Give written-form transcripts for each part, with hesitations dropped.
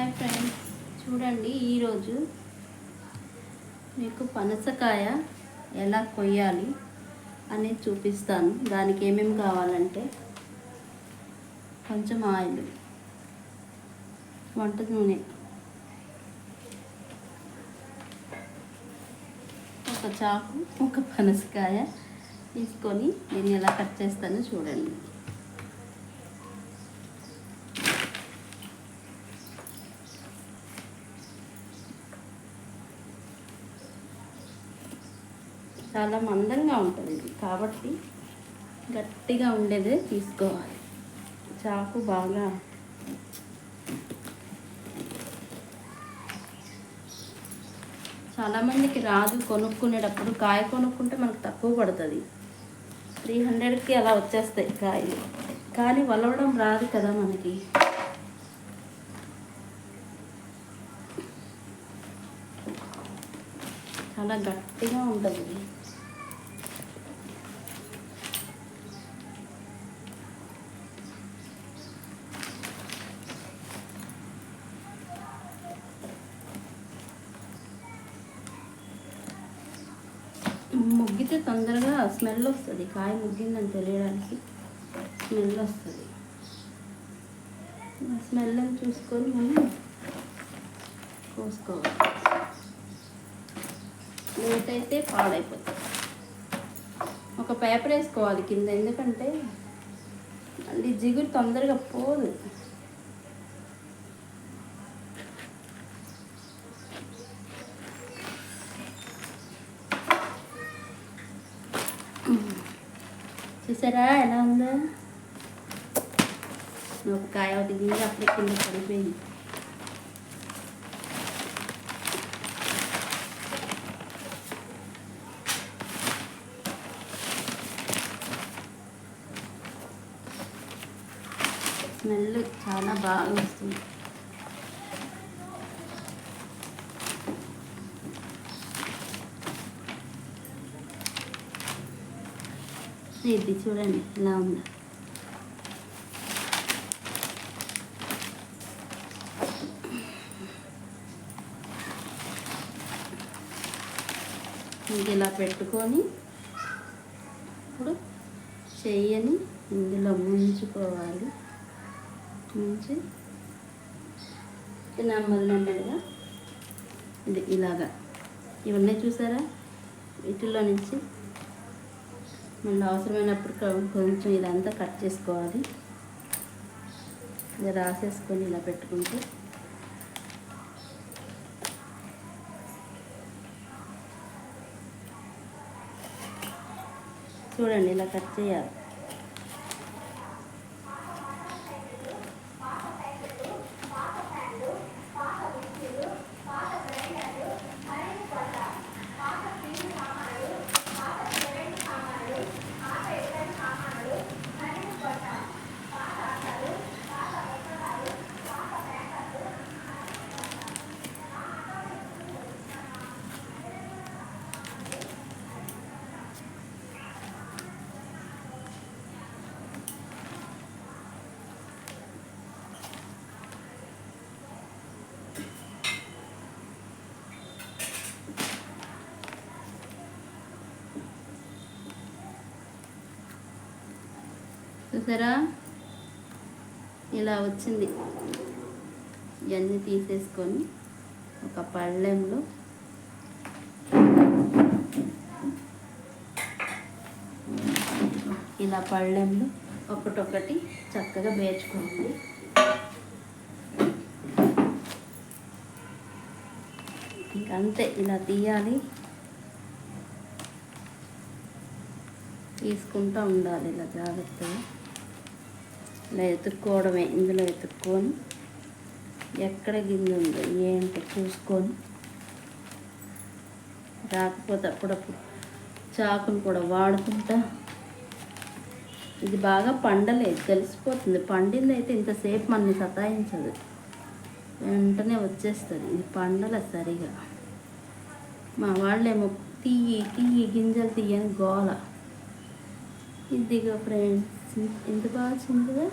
Hi friends, చూడండి ఈరోజు మీకు పనసకాయ ఎలా కొయ్యాలి అనేది చూపిస్తాను. దానికి ఏమేమి కావాలంటే కొంచెం ఆయిల్, వంట నూనె, ఒక చాకు, ఒక పనసకాయ తీసుకొని నేను ఎలా కట్ చేస్తానో చూడండి. చాలా మందంగా ఉంటుంది ఇది, కాబట్టి గట్టిగా ఉండేదే తీసుకోవాలి. చాకు బాగా చాలామందికి రాదు. కొనుక్కునేటప్పుడు కాయ కొనుక్కుంటే మనకు తక్కువ పడుతుంది, 300కి అలా వచ్చేస్తాయి కాయలు, కానీ వలవడం రాదు కదా మనకి. చాలా గట్టిగా ఉంటుంది. ముగ్గితే తొందరగా స్మెల్ వస్తుంది. కాయ ముగ్గిందని తెలియడానికి స్మెల్ వస్తుంది. స్మెల్ అని చూసుకొని మనం కోసుకోవాలి. లేట్ అయితే పాడైపోతుంది. ఒక పేపర్ వేసుకోవాలి కింద, ఎందుకంటే మళ్ళీ జిగురు తొందరగా పోదు. చూసారా ఎలా ఉందో? ఒక కాయ ఒకటి గింజ అప్పుడే కింద పడిపోయింది. స్మెల్ చాలా బాగా వస్తుంది. ఇది చూడండి ఎలా ఉందో. ఇది ఇలా పెట్టుకొని ఇప్పుడు చెయ్యని ఇందులో ముంచుకోవాలి. ముంచి నెమ్మదిగా ఇది ఇలాగా ఇవన్నీ చూసారా, వీటిల్లో నుంచి మళ్ళీ అవసరమైనప్పుడు కొంచెం ఇదంతా కట్ చేసుకోవాలి. ఇది రాసేసుకొని ఇలా పెట్టుకుంటే చూడండి ఇలా కట్ చేయాలి. చూసారా ఇలా వచ్చింది. ఇవన్నీ తీసేసుకొని ఒక పళ్ళెంలో ఇలా పళ్ళెంలో ఒకటొకటి చక్కగా వేర్చుకోండి. ఇంకంతే, ఇలా తీయాలి, తీసుకుంటూ ఉండాలి ఇలా జాగ్రత్తగా. ఇలా ఎత్తుక్కోవడమే, ఇందులో ఎత్తుక్కొని ఎక్కడ గింజ ఉందో ఏంటో చూసుకొని, రాకపోతే అప్పుడప్పుడు చాకును కూడా వాడుకుంటా. ఇది బాగా పండలేదు, తెలిసిపోతుంది. పండింది అయితే ఇంతసేపు మనని సతాయించదు, వెంటనే వచ్చేస్తుంది. ఇది పండల సరిగా. మా వాళ్ళేమో తీయి గింజలు తీయని గోల. ఇదిగో ఫ్రెండ్స్, ఎంత బాగా వచ్చిందిగా.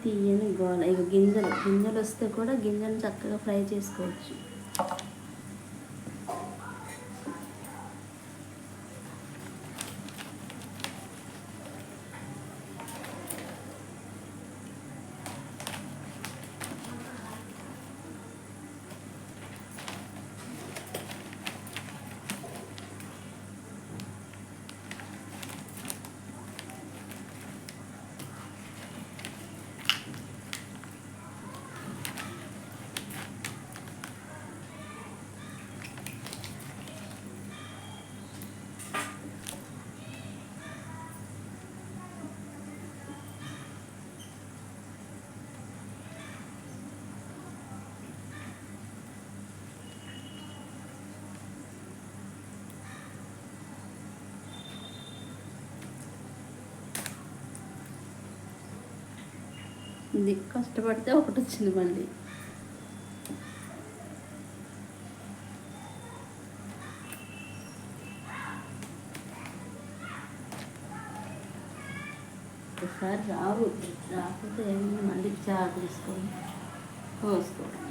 తీయని గోల. ఇక గింజలు వస్తే కూడా గింజలు చక్కగా ఫ్రై చేసుకోవచ్చు. ఇది కష్టపడితే ఒకటి వచ్చింది మళ్ళీ. ఒకసారి రాకపోతే ఏమన్నా మళ్ళీ చారు తీసుకోవాలి, కోసుకోవాలి.